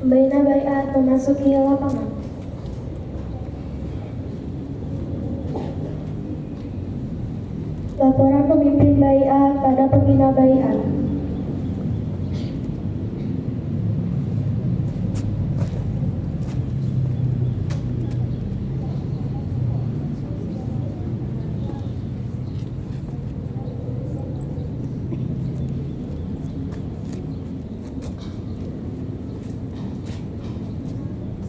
Baina Baiat memasuki lapangan. Laporan pemimpin Baiat pada pembina Baiat.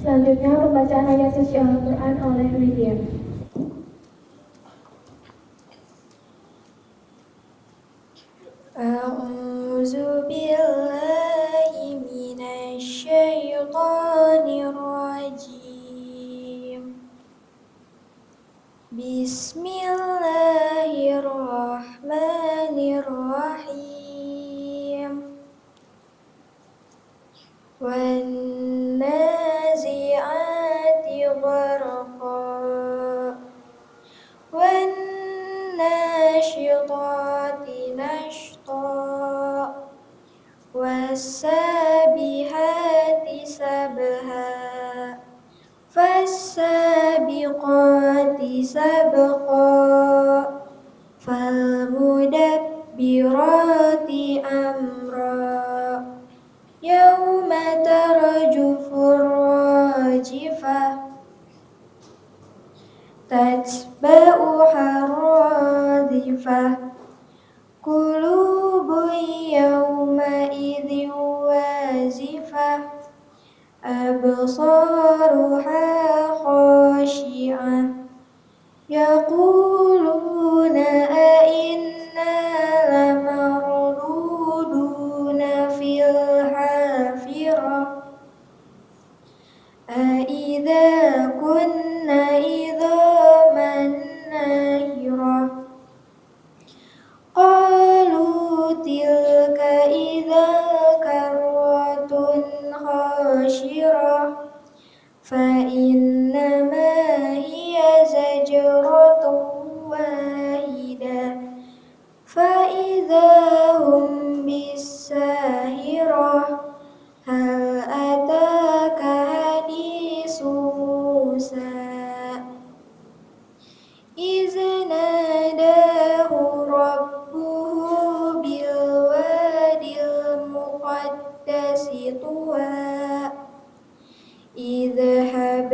Selanjutnya pembacaan ayat suci Al-Quran oleh Lydia. A'udzu billahi minasy syaithanir rajim. Bismillahirrahmanirrahim. Wan-nazi'ati gharqa wan-nashitati nashta was-sabihati sabha fas-sabiqati sabqa fal-mudabbirati amra yawma tarjufur rajifah tatba'uha radifah qulubun yawma idzin wazifah absaruha khashi'ah yaquluna a'inna lamarduduna fil hafirah a'idza kunna idzaman nakhirah qalu tilka idza karratun khashirah fa innama hiya zajratun wahidah fa idza hum bis-sahirah hal ataka hadisu Musa iz nadahu rabbuhu bil wadil muqaddasi tuwa idhhab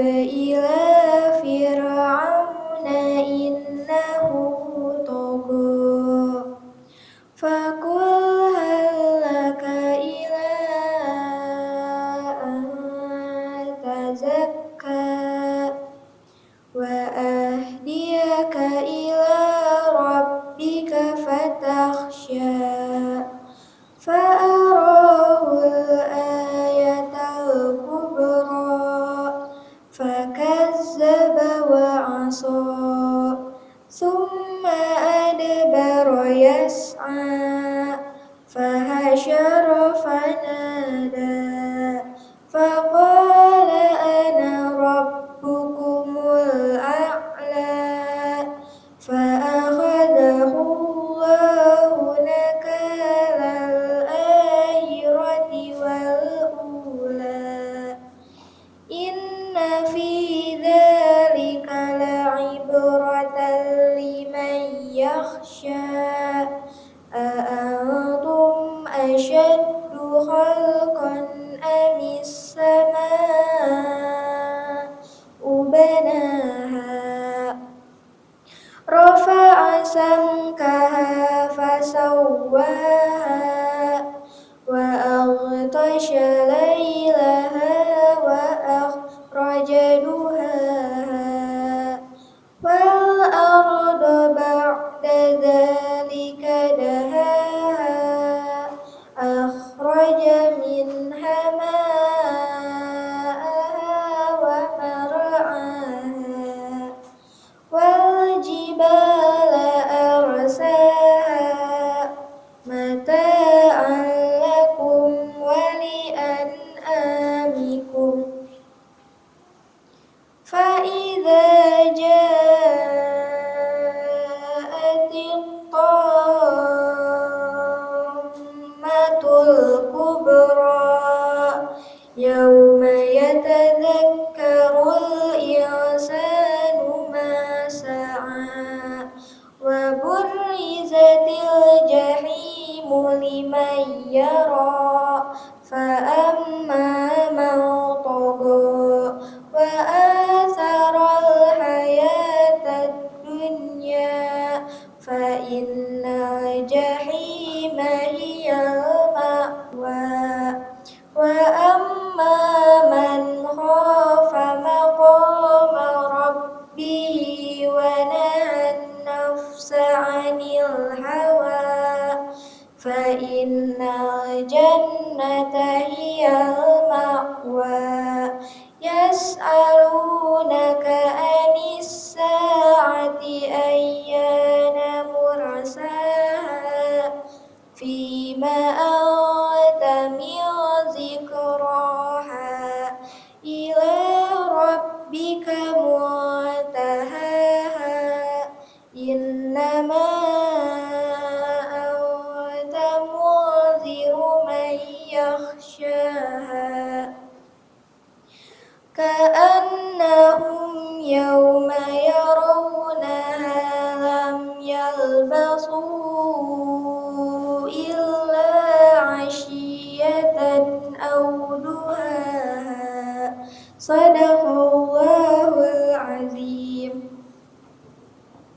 Shadaqallahul azim.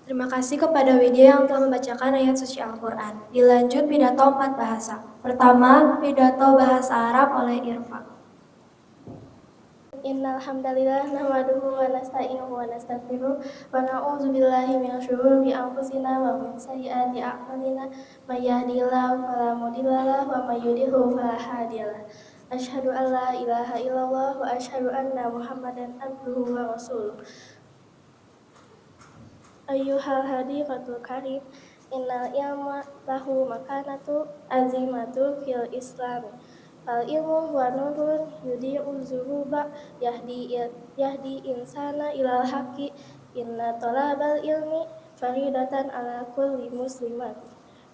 Terima kasih kepada Widya yang telah membacakan ayat suci Al-Quran. Dilanjut pidato 4 bahasa. Pertama, pidato bahasa Arab oleh Irfa. Innal hamdalillah nahmaduhu wa nasta'inuhu wa nastaghfiruh wa na'udzu billahi min syururi anfusina wa min sayyiati a'malina may yahdihillahu fala mudilla lahu wa may yudhlil fala hadiyalah. Asyhadu an la ilaha illallah wa asyhadu anna Muhammadan abduhu wa rasuluh. Ayyuhal hadiqatul karim, innal ilma lahu makanatu azimatu fil islami. Al ilmu wa nurun yudi'u zuruba yahdi insana ilal haqi. Inna talabal ilmi faridatan ala kulli muslimat.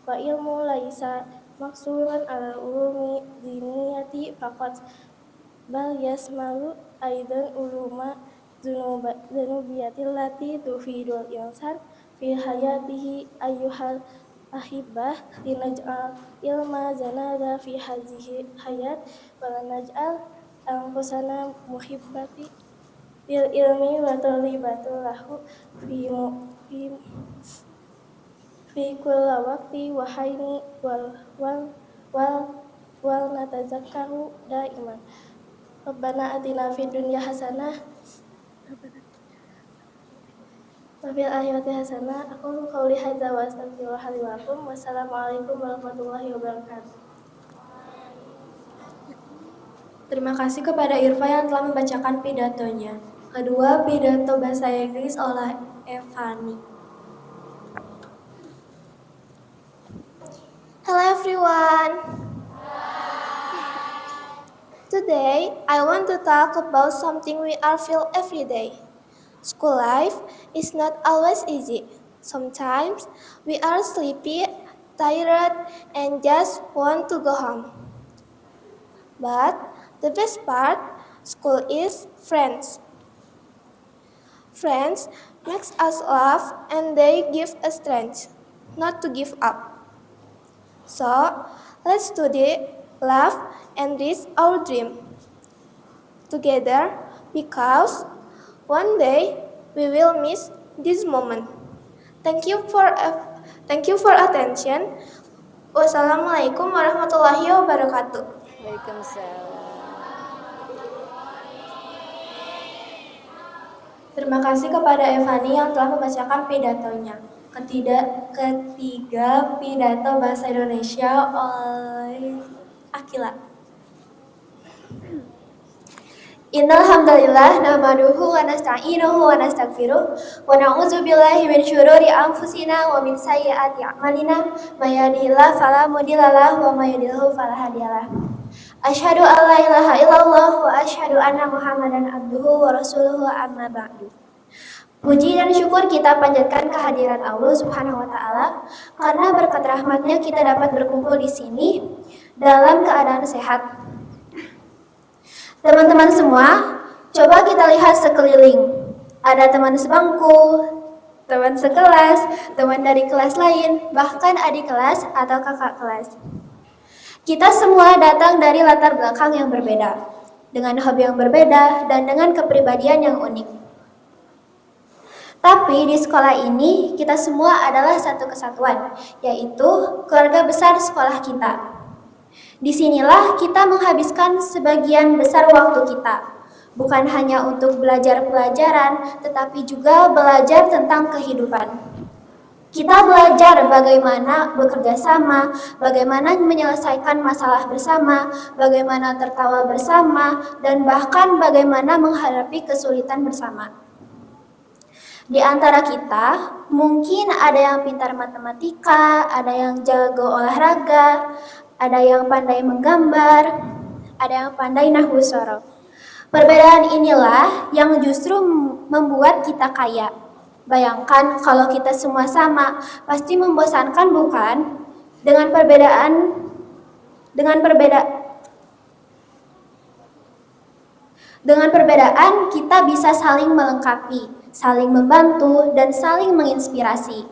Wa ilmu laisa maksuran ala ulumi diniyati faqat bal yasmalu aidan uluma dzunubiyatillati tufidul insan fi hayatihi ayyuhal ahibbah linaj'al ilma zanada fi hazihi hayat walanaj'al anfusana muhibbati bil ilmi wa talibatu lahu fi kulla waqti wa hayni wal natazakkaru daiman. Rabbana atina fid dunya hasanah wa fil akhirati hasanah. Aku qauli hadza wa astaghfirullah li wa lakum. Wassalamualaikum warahmatullahi wabarakatuh. Terima kasih kepada Irfa yang telah membacakan pidatonya. Kedua, pidato bahasa Inggris oleh Evani. Hello everyone. Today, I want to talk about something we all feel every day. School life is not always easy. Sometimes we are sleepy, tired, and just want to go home. But the best part, school is friends. Friends makes us laugh and they give us strength not to give up. So, let's study, laugh, and reach our dream together because one day we will miss this moment. Thank you for attention. Wassalamualaikum warahmatullahi wabarakatuh. Waalaikumsalam. Terima kasih kepada Evani yang telah membacakan pidatonya. Ketiga, pidato bahasa Indonesia oleh Akila. Innal hamdalillah nahmaduhu wa nasta'inuhu wa nastaghfiruh wa na'udzu billahi min syururi anfusina wa min sayyiati a'malina may yahdihillahu fala mudilla lahu wa may yudhlil fala hadiyalah. Asyhadu an la ilaha illallah wa asyhadu anna Muhammadan abduhu wa rasuluhu amma ba'du. Puji dan syukur kita panjatkan kehadiran Allah Subhanahu wa taala karena berkat rahmatnya kita dapat berkumpul di sini dalam keadaan sehat. Teman-teman semua, coba kita lihat sekeliling. Ada teman sebangku, teman sekelas, teman dari kelas lain, bahkan adik kelas atau kakak kelas. Kita semua datang dari latar belakang yang berbeda, dengan hobi yang berbeda, dan dengan kepribadian yang unik. Tapi di sekolah ini, kita semua adalah satu kesatuan, yaitu keluarga besar sekolah kita. Disinilah kita menghabiskan sebagian besar waktu kita, bukan hanya untuk belajar pelajaran, tetapi juga belajar tentang kehidupan. Kita belajar bagaimana bekerja sama, bagaimana menyelesaikan masalah bersama, bagaimana tertawa bersama, dan bahkan bagaimana menghadapi kesulitan bersama. Di antara kita, mungkin ada yang pintar matematika, ada yang jago olahraga, ada yang pandai menggambar, ada yang pandai nahwu shoroh. Perbedaan inilah yang justru membuat kita kaya. Bayangkan kalau kita semua sama, pasti membosankan bukan? Dengan perbedaan kita bisa saling melengkapi, saling membantu, dan saling menginspirasi.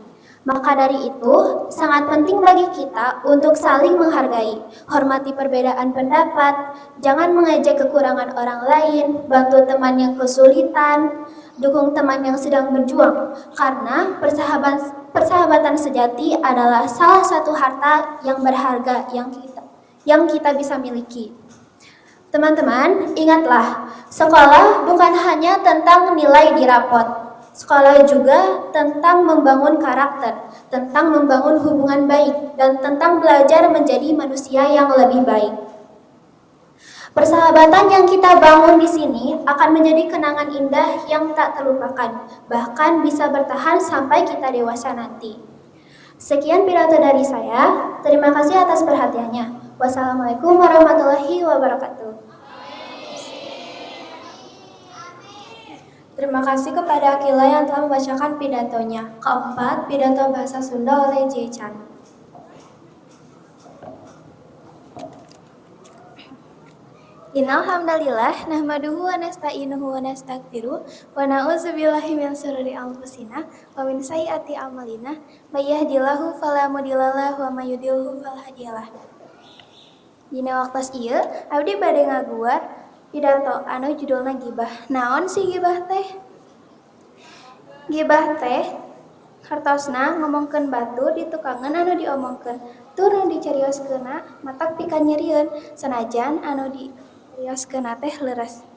Maka dari itu, sangat penting bagi kita untuk saling menghargai, hormati perbedaan pendapat, jangan mengejek kekurangan orang lain, bantu teman yang kesulitan, dukung teman yang sedang berjuang, karena persahabatan sejati adalah salah satu harta yang berharga yang kita bisa miliki. Teman-teman, ingatlah, sekolah bukan hanya tentang nilai di rapot. Sekolah juga tentang membangun karakter, tentang membangun hubungan baik, dan tentang belajar menjadi manusia yang lebih baik. Persahabatan yang kita bangun di sini akan menjadi kenangan indah yang tak terlupakan, bahkan bisa bertahan sampai kita dewasa nanti. Sekian pidato dari saya, terima kasih atas perhatiannya. Wassalamualaikum warahmatullahi wabarakatuh. Terima kasih kepada Akila yang telah membacakan pidatonya. Keempat, pidato bahasa Sunda oleh J. Chan. Innal hamdalillah nahmaduhu wa nasta'inuhu wa nastaghfiruh wa na'udzubillahi min syururi anfusina wa min sayyiati a'malina may yahdihillahu fala mudhillalah wa may yudhlilhu fala hadiyalah. Dina waktos ieu abdi bade ngaguar pidato anu judulna gibah. Naon sih gibah teh? Gibah teh hartosna ngomongkeun batu di tukangan anu diomongkeun, tur nu dicarioskeunna matak pika nyerieun sanajan anu dicarioskeunna teh leres.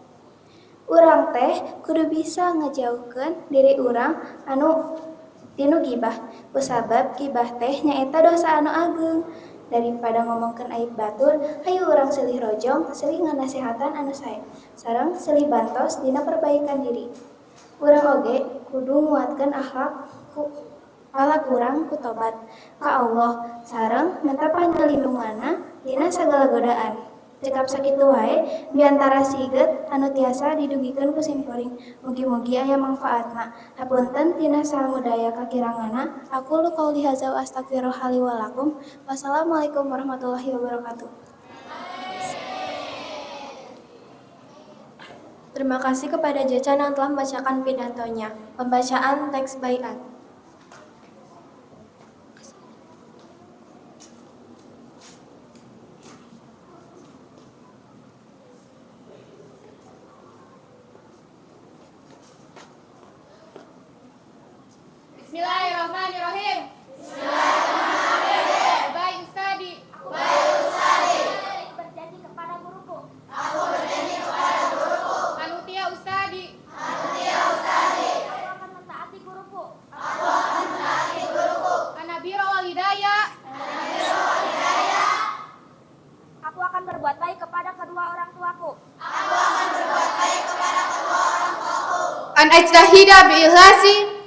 Urang teh kudu bisa ngajauhkeun diri urang anu tinu gibah, kusabab gibah teh nyaeta dosa anu ageung. Daripada ngomongkeun aib batur, hayu urang silih rojong, silih nganasehatan anu sae, sareng silih bantos dina perbaikan diri. Urang oge kudu nguatkeun akhlak urang ku tobat ka Allah sareng minta panjalindunganna dina sagala godaan. Cekap sakitu wae diantara siget anu tiasa didugikeun ku simkuring. Mugi-mugi aya mangfaatna. Hapunten tina samudaya kakirangana. Aku lu qauli hadza wa astaghfirullaha li wa lakum. Wassalamualaikum warahmatullahi wabarakatuh. Terima kasih kepada Jacan yang telah membacakan pidatonya. Pembacaan teks baiat. Bismillahirrahmanirrahim. Baik Ustadi. Berjanji kepada guruku. Manutia Ustadi. Aku akan mentaati guruku. Anabira walidaya. Aku akan berbuat baik kepada kedua orang tuaku. An ajtahida bi ikhlasi.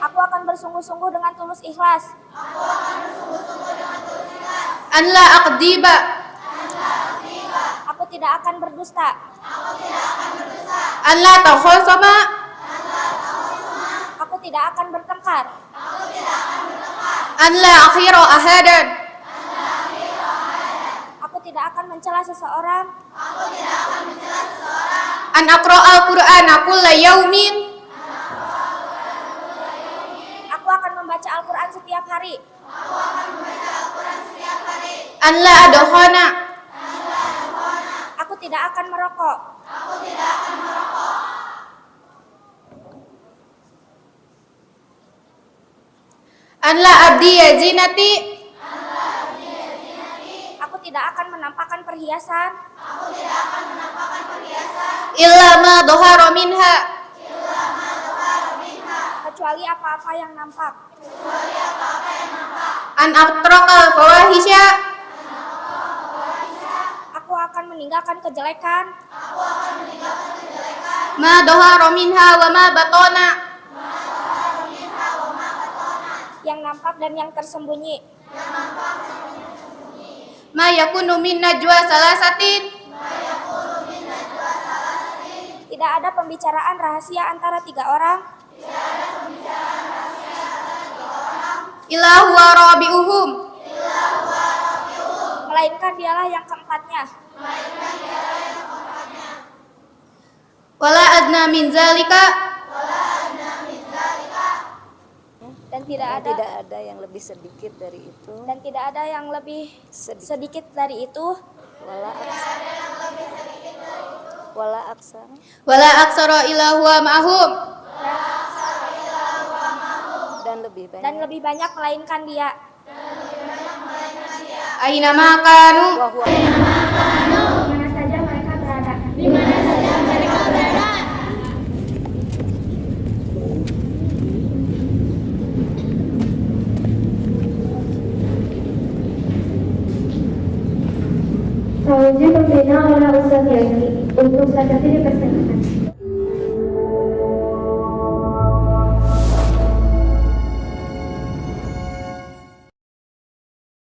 Aku akan bersungguh-sungguh dengan tulus ikhlas. An la aqdiba. Aku tidak akan berdusta. An la takhasama. Aku tidak akan bertengkar. An la akhira ahadan. Aku tidak akan mencela seseorang. An aqra'al Qur'ana kulla yaumin. Aku akan membaca Al-Quran setiap hari. An la adkhana. Aku tidak akan merokok. An la abdiya zinati. Aku tidak akan menampakkan perhiasan. Illa ma dhahara minha. Kecuali apa-apa yang nampak. An aqtraqal fawahisha. Aku akan meninggalkan kejelekan. Ma dhahara minha wa ma batana. Yang nampak dan yang tersembunyi. Ma yakunu min najwa salasatin. Tidak ada pembicaraan rahasia antara 3 orang. Illa huwa rabi'uhum. Melainkan dialah yang keempatnya. Wala adna min zalika. tidak Dan ada tidak ada yang lebih sedikit dari itu. dan tidak ada yang lebih sedikit dari itu. Wala aksara. Wala aksara. Wala aksara illa huwa ma'hum. Dan lebih banyak. Melainkan dia. Aina ma kanu. Wahwa. Mana saja mereka berada. Saya membina oleh Ustaz Yaki untuk saat ini dipersilakan.